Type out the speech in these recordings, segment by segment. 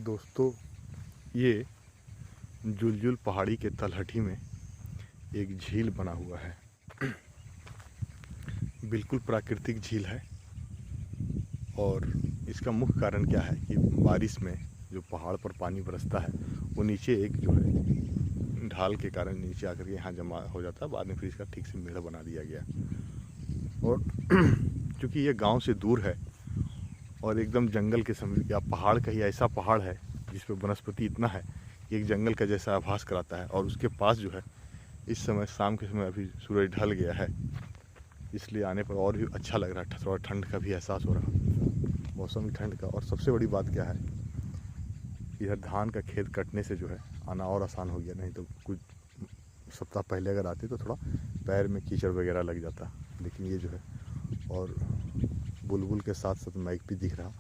दोस्तों, ये जुलजुल पहाड़ी के तलहटी में एक झील बना हुआ है। बिल्कुल प्राकृतिक झील है। और इसका मुख्य कारण क्या है कि बारिश में जो पहाड़ पर पानी बरसता है वो नीचे एक जो है ढाल के कारण नीचे आकर के यहाँ जमा हो जाता है। बाद में फिर इसका ठीक से मेढ़ बना दिया गया। और चूँकि ये गांव से दूर है और एकदम जंगल के समीप या पहाड़ का ही ऐसा पहाड़ है जिस पर वनस्पति इतना है कि एक जंगल का जैसा आभास कराता है। और उसके पास जो है इस समय शाम के समय अभी सूरज ढल गया है, इसलिए आने पर और भी अच्छा लग रहा है। थोड़ा ठंड का भी एहसास हो रहा, मौसम भी ठंड का। और सबसे बड़ी बात क्या है, इधर धान का खेत कटने से जो है आना और आसान हो गया। नहीं तो कुछ सप्ताह पहले अगर आते तो थोड़ा पैर में कीचड़ वगैरह लग जाता। लेकिन ये जो है, और बुलबुल के साथ साथ माइक भी दिख रहा।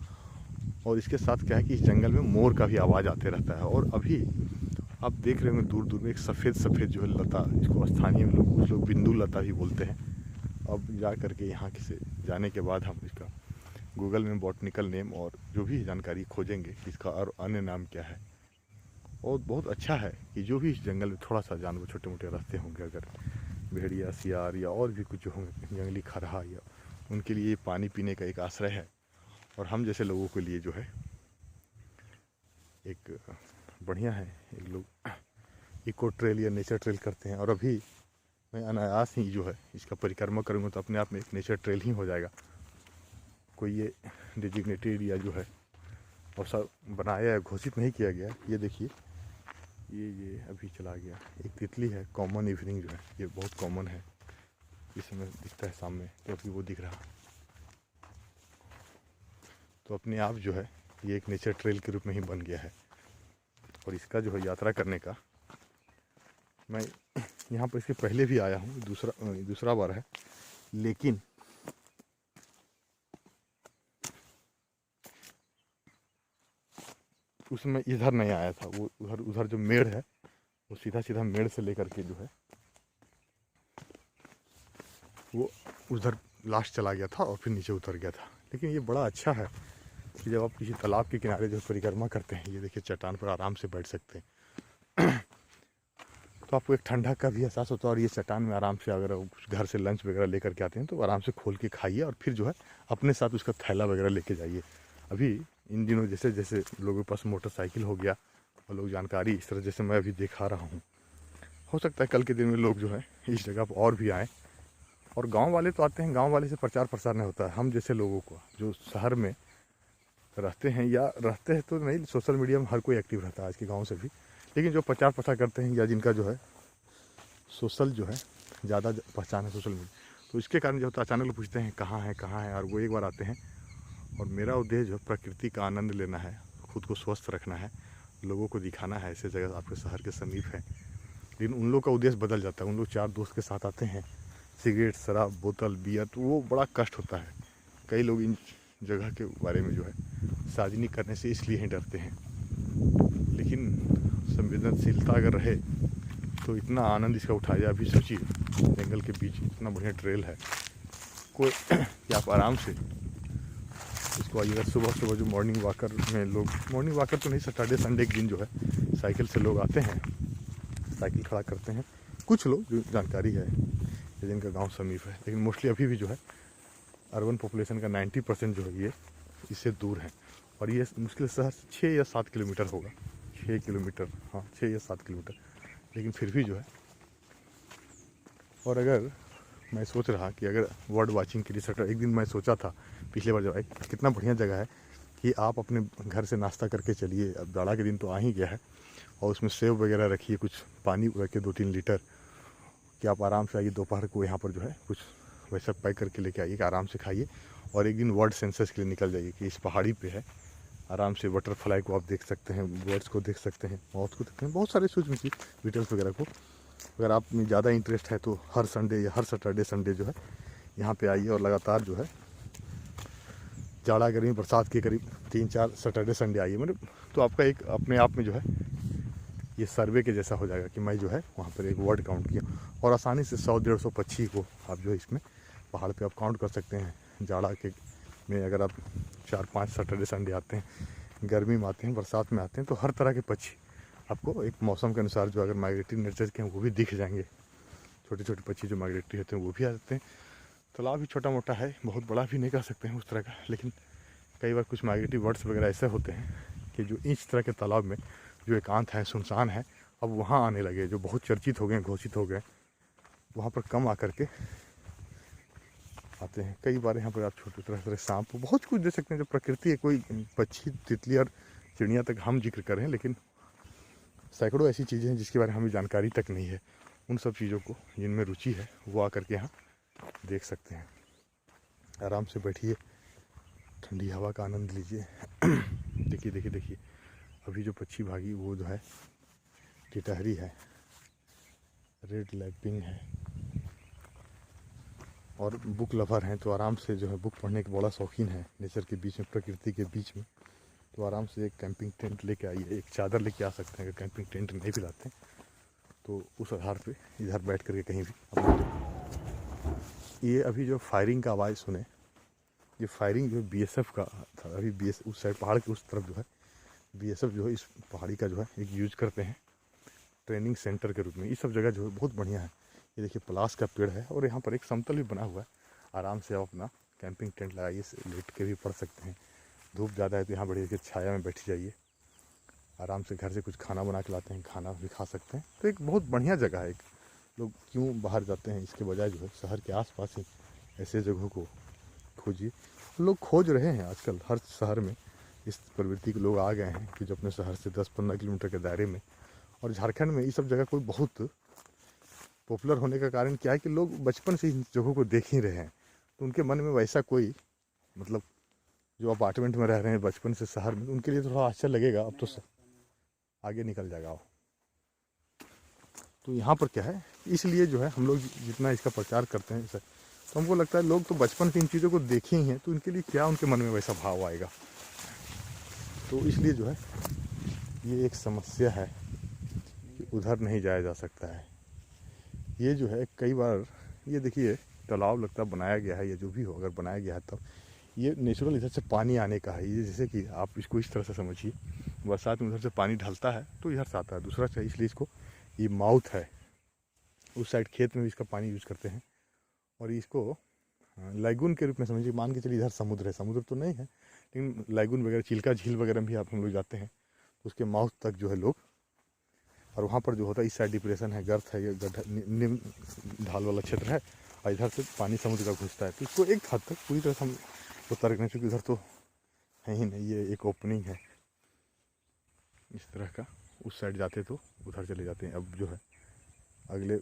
और इसके साथ क्या है कि इस जंगल में मोर का भी आवाज़ आते रहता है। और अभी आप देख रहे होंगे दूर दूर में एक सफ़ेद सफ़ेद जो है लता, इसको स्थानीय लोग कुछ लोग बिंदु लता भी बोलते हैं। अब जा करके यहाँ से जाने के बाद हम इसका गूगल में बॉटनिकल नेम और जो भी जानकारी खोजेंगे कि इसका और अन्य नाम क्या है। और बहुत अच्छा है कि जो भी इस जंगल में थोड़ा सा जानवर छोटे मोटे रास्ते होंगे, अगर भेड़िया, सियार या और भी कुछ जो होंगे जंगली खरहा, या उनके लिए पानी पीने का एक आश्रय है। और हम जैसे लोगों के लिए जो है एक बढ़िया है। एक लोग इको ट्रेल या नेचर ट्रेल करते हैं। और अभी मैं अनायास ही जो है इसका परिक्रमा करूँगा तो अपने आप में एक नेचर ट्रेल ही हो जाएगा। कोई ये डिजिग्नेटेड या जो है और सब बनाया या घोषित नहीं किया गया। ये देखिए, ये अभी चला गया। एक तितली है, कॉमन इवनिंग जो है, ये बहुत कॉमन है। इस समय दिखता है सामने, तो अभी वो दिख रहा। तो अपने आप जो है ये एक नेचर ट्रेल के रूप में ही बन गया है। और इसका जो है यात्रा करने का, मैं यहाँ पर इसके पहले भी आया हूँ, दूसरा बार है। लेकिन उसमें इधर नहीं आया था। वो उधर जो मेड़ है वो सीधा मेड़ से लेकर के जो है वो उधर लास्ट चला गया था और फिर नीचे उतर गया था। लेकिन ये बड़ा अच्छा है कि जब आप किसी तालाब के किनारे जो परिक्रमा करते हैं, ये देखिए चट्टान पर आराम से बैठ सकते हैं। तो आपको एक ठंडा का भी एहसास होता है। और ये चट्टान में आराम से अगर घर से लंच वगैरह लेकर के आते हैं तो आराम से खोल के खाइए और फिर जो है अपने साथ उसका थैला वगैरह लेके जाइए। अभी इन दिनों जैसे जैसे लोगों के पास मोटरसाइकिल हो गया और लोग जानकारी इस तरह जैसे मैं अभी दिखा रहा हूँ, हो सकता है कल के दिन में लोग जो है इस जगह पर और भी आएँ। और गांव वाले तो आते हैं, गांव वाले से प्रचार प्रसार नहीं होता है। हम जैसे लोगों को जो शहर में रहते हैं, या रहते हैं तो नहीं, सोशल मीडिया में हर कोई एक्टिव रहता है आज के गाँव से भी। लेकिन जो प्रचार प्रसार करते हैं या जिनका जो है सोशल जो है ज़्यादा पहचान है सोशल मीडिया, तो इसके कारण जो होता है अचानक लोग पूछते हैं कहाँ है। और वो एक बार आते हैं। और मेरा उद्देश्य जो प्रकृति का आनंद लेना है, खुद को स्वस्थ रखना है, लोगों को दिखाना है ऐसे जगह आपके शहर के समीप है। लेकिन उन लोग का उद्देश्य बदल जाता है। उन लोग 4 दोस्त के साथ आते हैं, सिगरेट, शराब, बोतल, बियर, तो वो बड़ा कष्ट होता है। कई लोग इन जगह के बारे में जो है सार्वजनिक करने से इसलिए ही डरते हैं। लेकिन संवेदनशीलता अगर रहे तो इतना आनंद इसका उठाया। अभी सोचिए, जंगल के बीच इतना बढ़िया ट्रेल है कोई कि आप आराम से इसको आइएगा। सुबह जो मॉर्निंग वॉकर में लोग, मॉर्निंग वॉकर तो नहीं, सैटरडे संडे के दिन जो है साइकिल से लोग आते हैं, साइकिल खड़ा करते हैं। कुछ लोग जो जानकारी है जिनका गांव समीप है, लेकिन मोस्टली अभी भी जो है अर्बन पॉपुलेशन का 90% जो है ये इससे दूर है। और ये मुश्किल शहर 6 या 7 किलोमीटर होगा, 6 किलोमीटर, हाँ 6 या 7 किलोमीटर। लेकिन फिर भी जो है, और अगर मैं सोच रहा कि अगर बर्ड वाचिंग के लिए एक दिन मैं सोचा था पिछले बार जब आए, कितना बढ़िया जगह है कि आप अपने घर से नाश्ता करके चलिए। अब जाड़ा के दिन तो आ ही गया है, और उसमें सेब वगैरह रखिए, कुछ पानी रखिए 2-3 लीटर, कि आप आराम से आइए। दोपहर को यहाँ पर जो है कुछ वैसा पैक करके लेके आइए कि आराम से खाइए। और एक दिन वर्ड सेंसस के लिए निकल जाइए कि इस पहाड़ी पे है, आराम से बटरफ्लाई को आप देख सकते हैं, बर्ड्स को देख सकते हैं, मौत को देखते हैं, बहुत सारे सूक्ष्म चीज डिटेल्स वगैरह को। अगर आप में ज़्यादा इंटरेस्ट है तो हर संडे या हर सैटरडे संडे जो है यहाँ पे आइए। और लगातार जो है जाड़ा, गर्मी, बरसात के करीब 3-4 सैटरडे संडे आइए। मतलब तो आपका एक अपने आप में जो है ये सर्वे के जैसा हो जाएगा कि मैं जो है वहाँ पर एक वर्ड काउंट किया। और आसानी से 100-150 पक्षी को आप जो है इसमें पहाड़ पे आप काउंट कर सकते हैं। जाड़ा के में अगर आप 4-5 सैटरडे संडे आते हैं गर्मी में आते हैं, बरसात में आते हैं, तो हर तरह के पक्षी आपको एक मौसम के अनुसार जो अगर माइग्रेटरी नेचर के हैं वो भी दिख जाएंगे। छोटे छोटे पक्षी जो माइग्रेटरी होते हैं वो भी आ जाते हैं। तालाब भी छोटा मोटा है, बहुत बड़ा भी नहीं कह सकते हैं उस तरह का, लेकिन कई बार कुछ माइग्रेटरी बर्ड्स वगैरह ऐसे होते हैं कि जो इस तरह के तालाब में जो एकांत है, सुनसान है, अब वहाँ आने लगे, जो बहुत चर्चित हो गए, घोषित हो गए, वहाँ पर कम आकर के आते हैं। कई बार यहाँ पर आप छोटे तरह तरह सांप बहुत कुछ देख सकते हैं जो प्रकृति है। कोई पक्षी, तितली और चिड़िया तक हम जिक्र करें, लेकिन सैकड़ों ऐसी चीज़ें हैं जिसके बारे में हमें जानकारी तक नहीं है। उन सब चीज़ों को जिनमें रुचि है वो आकर के यहाँ देख सकते हैं। आराम से बैठिए, ठंडी हवा का आनंद लीजिए। देखिए देखिए देखिए, अभी जो पक्षी भागी वो जो है टिटहरी है, रेड लैपिंग है, और बुक लवर हैं तो आराम से जो है बुक पढ़ने के बड़ा शौकीन है, नेचर के बीच में, प्रकृति के बीच में, तो आराम से एक कैंपिंग टेंट लेके आइए, एक चादर लेके आ सकते हैं। अगर कैंपिंग टेंट नहीं भी लाते हैं तो उस आधार पे इधर बैठ करके कहीं भी ये अभी जो फायरिंग का आवाज़ सुने, ये फायरिंग जो है बीएसएफ का था। अभी बीएसएफ उस साइड पहाड़ के उस तरफ जो है बीएसएफ जो है इस पहाड़ी का जो है एक यूज करते हैं ट्रेनिंग सेंटर के रूप में। ये सब जगह जो है बहुत बढ़िया है। ये देखिए पलास का पेड़ है और यहाँ पर एक समतल भी बना हुआ है। आराम से आप अपना कैंपिंग टेंट लगाइए, लेट के भी पढ़ सकते हैं। धूप ज़्यादा है तो यहाँ बड़ी छाया में बैठ जाइए, आराम से घर से कुछ खाना बना के लाते हैं, खाना भी खा सकते हैं। तो एक बहुत बढ़िया जगह है। लोग क्यों बाहर जाते हैं, इसके बजाय जो है शहर के आसपास ही ऐसे जगहों को खोजिए। लोग खोज रहे हैं आजकल, हर शहर में इस प्रवृत्ति के लोग आ गए हैं कि जो अपने शहर से 10-15 किलोमीटर के दायरे में, और झारखंड में ये सब जगह कोई बहुत पॉपुलर होने का कारण क्या है कि लोग बचपन से इन जगहों को देख ही रहे हैं, तो उनके मन में वैसा कोई मतलब जो अपार्टमेंट में रह रहे हैं बचपन से शहर में, उनके लिए थोड़ा आश्चर्य लगेगा। अब तो आगे निकल जाएगा। तो यहाँ पर क्या है, इसलिए जो है हम लोग जितना इसका प्रचार करते हैं तो हमको लगता है लोग तो बचपन से इन चीज़ों को देखे ही हैं, तो इनके लिए क्या उनके मन में वैसा भाव आएगा। तो इसलिए जो है ये एक समस्या है कि उधर नहीं जाया जा सकता है। ये जो है कई बार ये देखिए तालाब लगता बनाया गया है, या जो भी हो अगर बनाया गया है तब ये नेचुरल इधर से पानी आने का है। ये जैसे कि आप इसको इस तरह से समझिए, बरसात में उधर से पानी ढलता है तो इधर से आता है। दूसरा चाहिए इसलिए इसको ये माउथ है, उस साइड खेत में भी इसका पानी यूज़ करते हैं, और इसको लैगून के रूप में समझिए। मान के चलिए इधर समुद्र है, समुद्र तो नहीं है लेकिन लैगून वगैरह, चिल्का झील वगैरह में भी आप हम लोग जाते हैं तो उसके माउथ तक जो है लोग, और वहाँ पर जो होता है इस साइड डिप्रेशन है, गर्त है, ये गड्ढा निम्न ढाल वाला क्षेत्र है, और इधर से पानी समुद्र का घुसता है। तो इसको एक हद तक पूरी तरह से हम उतर गए, क्योंकि इधर तो है ही नहीं, ये एक ओपनिंग है इस तरह का। उस साइड जाते तो उधर चले जाते हैं। अब जो है अगले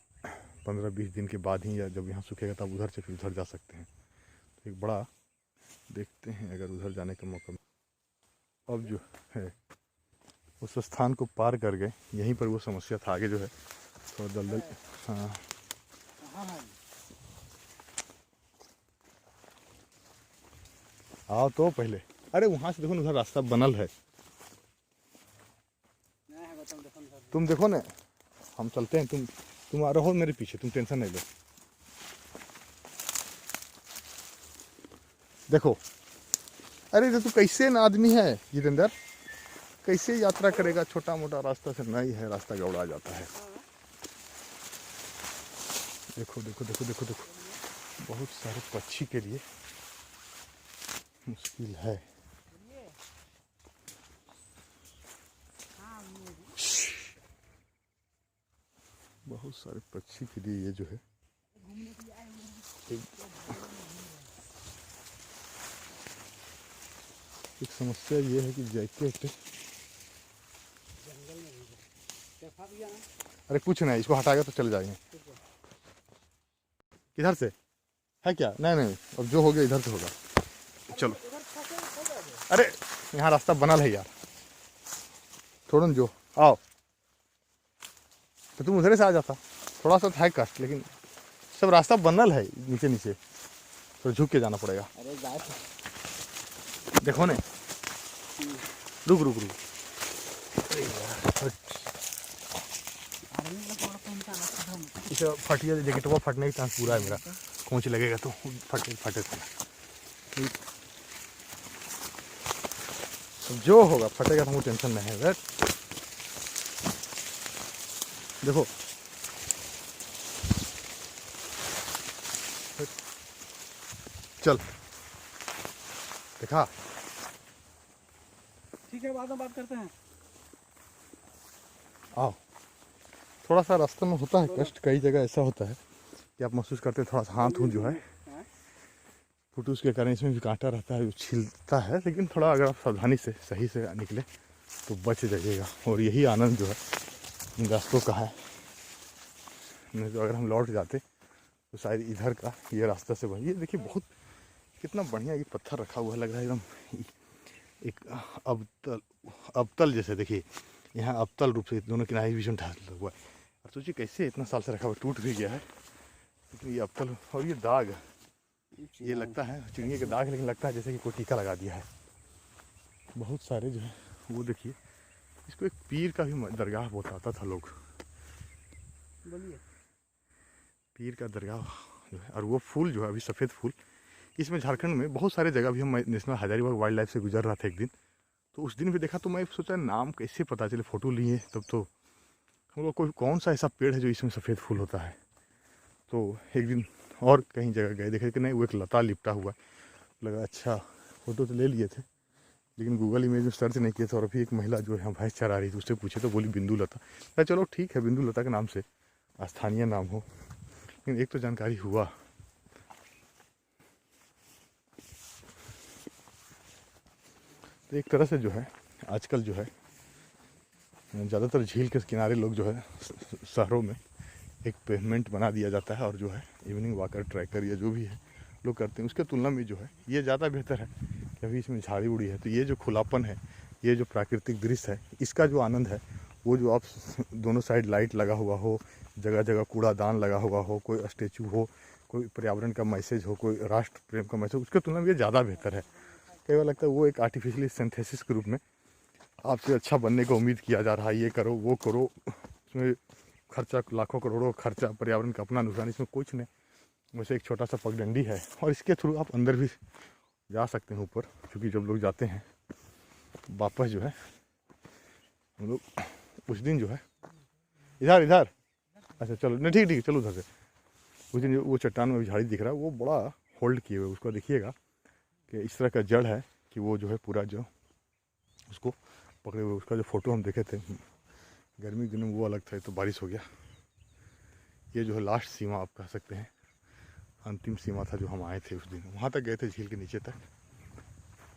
15-20 दिन के बाद ही, या जब यहाँ सूखेगा तब उधर से फिर उधर जा सकते हैं। तो एक बड़ा देखते हैं अगर उधर जाने का मौका। अब जो है उस स्थान को पार कर गए, यहीं पर वो समस्या था। आगे जो है थोड़ा दलदल, हाँ आओ तो पहले, अरे वहाँ से देखो ना उधर रास्ता बनल है, तुम देखो ना, हम चलते हैं, तुम आ रहो मेरे पीछे, तुम टेंशन नहीं लो। देखो, अरे तू कैसे न आदमी है जितेंद्र, कैसे यात्रा करेगा, छोटा मोटा रास्ता से नहीं है, रास्ता गौड़ा जाता है। देखो देखो देखो देखो देखो, बहुत सारे पक्षी के लिए मुश्किल है। बहुत सारे पक्षी के लिए ये जो है एक समस्या ये है कि जैकेट, अरे कुछ नहीं, इसको हटाएगा तो चले जाएंगे। किधर से है क्या? नहीं नहीं, अब जो हो गया इधर से होगा। चलो, अरे यहाँ रास्ता बनल है यार, छोड़ो न, जो आओ तो तुम उधर से आ जाता। थोड़ा सा है कष्ट, लेकिन सब रास्ता बनल है, नीचे नीचे तो झुक के जाना पड़ेगा। देखो ने, रुक रुक रुक, इसे फटिया जैकेटवा फटने की चांस पूरा है मेरा, खोंच लगेगा तो फटे फटे। जो होगा फटेगा तो मुझे टेंशन नहीं है। राइट, देखो चल देखा। ठीक है, बाद में बात करते हैं। आओ, थोड़ा सा रास्ते में होता है कष्ट, कई जगह ऐसा होता है कि आप महसूस करते हैं थोड़ा सा हाथ जो है फुटूस के कारण इसमें भी कांटा रहता है, जो छिलता है, लेकिन थोड़ा अगर आप सावधानी से सही से निकले तो बच जाइएगा। और यही आनंद जो है इन रास्तों का है। नहीं तो अगर हम लौट जाते तो शायद इधर का ये रास्ता से वही। ये देखिए बहुत कितना बढ़िया ये पत्थर रखा हुआ है, लग रहा है एकदम एक अबतल जैसे। देखिए यहाँ अबतल रूप से दोनों किनारे बीच में ढाला हुआ है। और सोचिए कैसे इतना साल से रखा हुआ, टूट भी गया है लेकिन ये अबतल। और ये दाग, ये लगता है चिड़िया के दाग, लेकिन लगता है जैसे कि कोई टीका लगा दिया है। बहुत सारे जो है वो देखिए, इसको एक पीर का भी दरगाह बताता था लोग। बोलिए, पीर का दरगाह जो है। और वो फूल जो है अभी सफ़ेद फूल, इसमें झारखंड में बहुत सारे जगह भी हम नेशनल हजारीबाग वाइल्ड लाइफ से गुजर रहा था एक दिन, तो उस दिन भी देखा तो मैं सोचा नाम कैसे पता चले, फ़ोटो लिए तब तो हम लोग कोई कौन सा ऐसा पेड़ है जो इसमें सफ़ेद फूल होता है। तो एक दिन और कहीं जगह गए, देखे कि नहीं वो एक लता लिपटा हुआ है। लगा अच्छा, फ़ोटो तो ले लिए थे लेकिन गूगल इमेज में सर्च नहीं किया था। और अभी एक महिला जो है भैंस चरा रही थी, उससे पूछे तो बोली बिंदु लता। चलो ठीक है, बिंदु लता के नाम से स्थानीय नाम हो, लेकिन एक तो जानकारी हुआ। तो एक तरह से जो है आजकल जो है ज़्यादातर झील के किनारे लोग जो है शहरों में एक पेवमेंट बना दिया जाता है, और जो है इवनिंग वॉकर ट्रैकर या जो भी है लोग करते हैं। उसके तुलना में जो है ये ज़्यादा बेहतर है कि अभी इसमें झाड़ी उड़ी है, तो ये जो खुलापन है, ये जो प्राकृतिक दृश्य है, इसका जो आनंद है वो जो आप दोनों साइड लाइट लगा हुआ हो, जगह जगह कूड़ादान लगा हुआ हो, कोई स्टेचू हो, कोई पर्यावरण का मैसेज हो, कोई राष्ट्र प्रेम का मैसेज, उसके तुलना में ये ज़्यादा बेहतर है। कई बार लगता है वो एक आर्टिफिशियली सिंथेसिस के रूप में आपसे अच्छा बनने का उम्मीद किया जा रहा है, ये करो वो करो, उसमें खर्चा लाखों करोड़ों खर्चा, पर्यावरण का अपना नुकसान, इसमें कुछ नहीं। वैसे एक छोटा सा पगडंडी है और इसके थ्रू आप अंदर भी जा सकते हैं ऊपर, क्योंकि जब लोग जाते हैं वापस जो है हम लोग उस दिन जो है इधर इधर, अच्छा चलो नहीं ठीक ठीक चलो उधर से। उस दिन जो वो चट्टान में झाड़ी दिख रहा है वो बड़ा होल्ड किए हुए, उसको देखिएगा कि इस तरह का जड़ है कि वो जो है पूरा जो उसको पकड़े हुए। उसका जो फ़ोटो हम देखे थे गर्मी के दिनों वो अलग था, तो बारिश हो गया। ये जो है लास्ट सीमा आप कह सकते हैं, अंतिम सीमा था जो हम आए थे उस दिन, वहाँ तक गए थे झील के नीचे तक।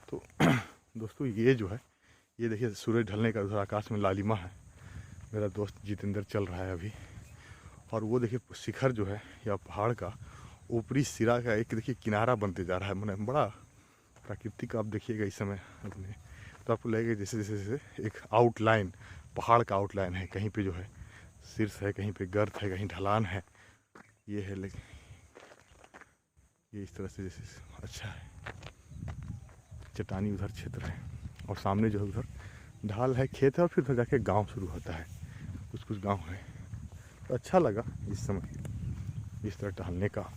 तो दोस्तों ये जो है ये देखिए सूरज ढलने का उधर आकाश में लालिमा है। मेरा दोस्त जितेंद्र चल रहा है अभी, और वो देखिए शिखर जो है या पहाड़ का ऊपरी सिरा का एक देखिए किनारा बनते जा रहा है। मैंने बड़ा प्राकृतिक आप देखिएगा इस समय अपने, तो आपको लगेगा जैसे जैसे जैसे एक आउटलाइन, पहाड़ का आउटलाइन है, कहीं पे जो है शीर्ष है, कहीं पे गर्त है, कहीं ढलान है, ये है। लेकिन ये इस तरह से जैसे अच्छा है, चट्टानी उधर क्षेत्र है और सामने जो है उधर ढाल है, खेत है, और फिर उधर जाके गांव शुरू होता है, कुछ कुछ गांव है। तो अच्छा लगा इस समय इस तरह टहलने का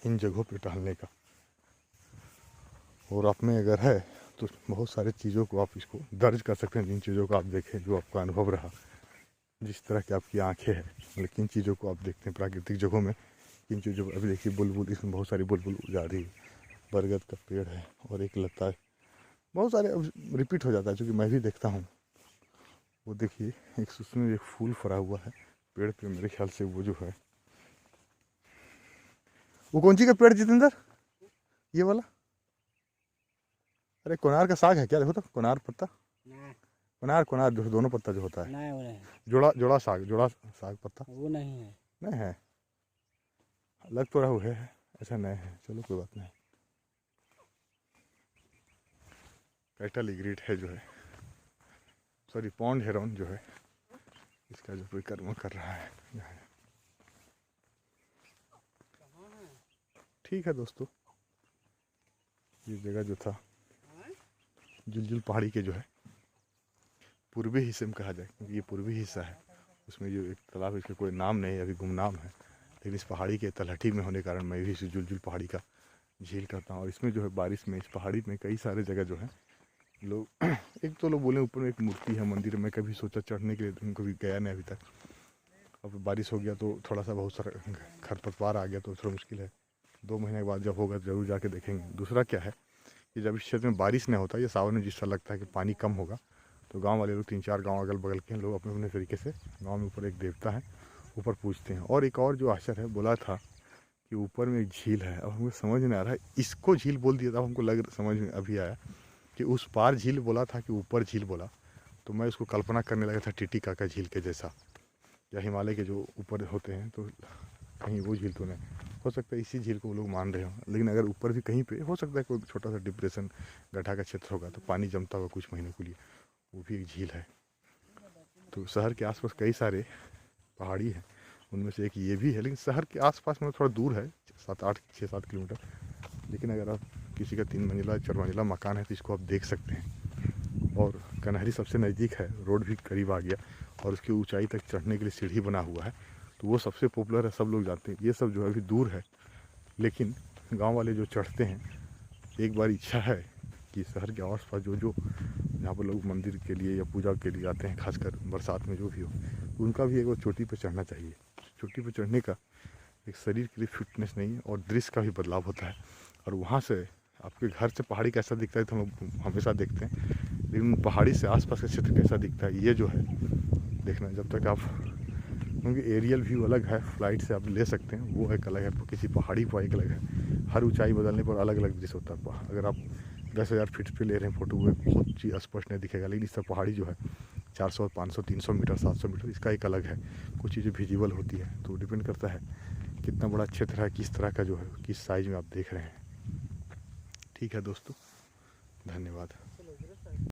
इन जगहों पे टहलने का। और आप में अगर है तो बहुत सारे चीज़ों को आप इसको दर्ज कर सकते हैं, जिन चीज़ों को आप देखें, जो आपका अनुभव रहा, जिस तरह की आपकी आंखें हैं, मतलब किन चीज़ों को आप देखते हैं प्राकृतिक जगहों में, किन चीज़ों को। अभी देखिए बुलबुल, इसमें बहुत सारी बुलबुल जा रही है, बरगद का पेड़ है और एक लता है, बहुत सारे अब रिपीट हो जाता है, क्योंकि मैं भी देखता हूँ। वो देखिए एक उसमें एक फूल फरा हुआ है पेड़ पे, मेरे ख्याल से वो जो है वो कौन सी का पेड़ जितेंद्र, ये वाला? अरे कोनार का साग है क्या? देखो तो कोनार पत्ता, कोनार कोनार जो दोनों पत्ता जो होता है, नहीं जोड़ा जोड़ा साग, जोड़ा साग पत्ता वो नहीं है। नहीं है, लग तो रहा है ऐसा नहीं है। चलो कोई बात नहीं। कैटल इग्रीट है जो है, सॉरी पॉन्ड हेरॉन जो है, इसका जो परिक्रमा कर रहा है। ठीक है दोस्तों, ये जगह जो था जुलजुल पहाड़ी के जो है पूर्वी हिस्से में कहा जाए, क्योंकि ये पूर्वी हिस्सा है, उसमें जो एक तालाब है इसका कोई नाम नहीं है, अभी गुमनाम है, लेकिन इस पहाड़ी के तलहटी में होने के कारण मैं भी इस जुलजुल पहाड़ी का झील करता हूँ। और इसमें जो है बारिश में इस पहाड़ी में कई सारे जगह जो है लोग एक तो लोग बोले ऊपर में एक मूर्ति है मंदिर में, कभी सोचा चढ़ने के लिए, तो कभी गया नहीं अभी तक। अब बारिश हो गया तो थोड़ा सा बहुत सारा खरपतवार आ गया तो थोड़ा मुश्किल है। 2 महीने के बाद जब होगा ज़रूर जाके देखेंगे। दूसरा क्या है कि जब इस क्षेत्र में बारिश नहीं होता, ये सावन में जिस तरह लगता है कि पानी कम होगा, तो गांव वाले लोग 3-4 गांव अगल बगल के लोग अपने अपने तरीके से गांव में ऊपर एक देवता है ऊपर पूजते हैं। और एक और जो आश्चर्य है, बोला था कि ऊपर में एक झील है। अब हमको समझ नहीं आ रहा है, इसको झील बोल दिया था, हमको समझ में अभी आया कि उस पार झील बोला था कि ऊपर झील बोला, तो मैं उसको कल्पना करने लगा था टिटिका का झील के जैसा, या हिमालय के जो ऊपर होते हैं, तो कहीं वो झील तो नहीं हो सकता है, इसी झील को वो लोग मान रहे हो। लेकिन अगर ऊपर भी कहीं पे हो सकता है कोई छोटा सा डिप्रेशन गड्ढा का क्षेत्र होगा, तो पानी जमता हुआ कुछ महीनों के लिए, वो भी एक झील है। तो शहर के आसपास कई सारे पहाड़ी हैं, उनमें से एक ये भी है, लेकिन शहर के आसपास में थोड़ा दूर है, 6-7 किलोमीटर। लेकिन अगर आप किसी का 3 मंजिला 4 मंजिला मकान है तो इसको आप देख सकते हैं। और कन्हरी सबसे नज़दीक है, रोड भी करीब आ गया, और उसकी ऊंचाई तक चढ़ने के लिए सीढ़ी बना हुआ है, तो वो सबसे पॉपुलर है, सब लोग जाते हैं। ये सब जो है अभी दूर है, लेकिन गांव वाले जो चढ़ते हैं, एक बार इच्छा है कि शहर के आस पास जो जहाँ पर लोग मंदिर के लिए या पूजा के लिए आते हैं, खासकर बरसात में जो भी हो, उनका भी एक बार चोटी पर चढ़ना चाहिए। चोटी पर चढ़ने का एक शरीर के लिए फिटनेस नहीं है, और दृश्य का भी बदलाव होता है। और वहाँ से आपके घर से पहाड़ी कैसा दिखता है तो हम लोग हमेशा देखते हैं, लेकिन पहाड़ी से आसपास का क्षेत्र कैसा दिखता है, ये जो है देखना। जब तक आप, क्योंकि एरियल व्यू अलग है, फ्लाइट से आप ले सकते हैं, वो एक अलग है, किसी पहाड़ी पर एक अलग है। हर ऊंचाई बदलने पर अलग अलग दृश्य होता है। अगर आप 10,000 फीट पे ले रहे हैं फोटो, वो बहुत चीज़ स्पष्ट नहीं दिखेगा, लेकिन इससे पहाड़ी जो है 400, 500, 300 मीटर, 700 मीटर, इसका एक अलग है, कुछ चीज़ें विजिबल होती है। तो डिपेंड करता है कितना बड़ा क्षेत्र है, किस तरह का जो है, किस साइज़ में आप देख रहे हैं। ठीक है दोस्तों, धन्यवाद।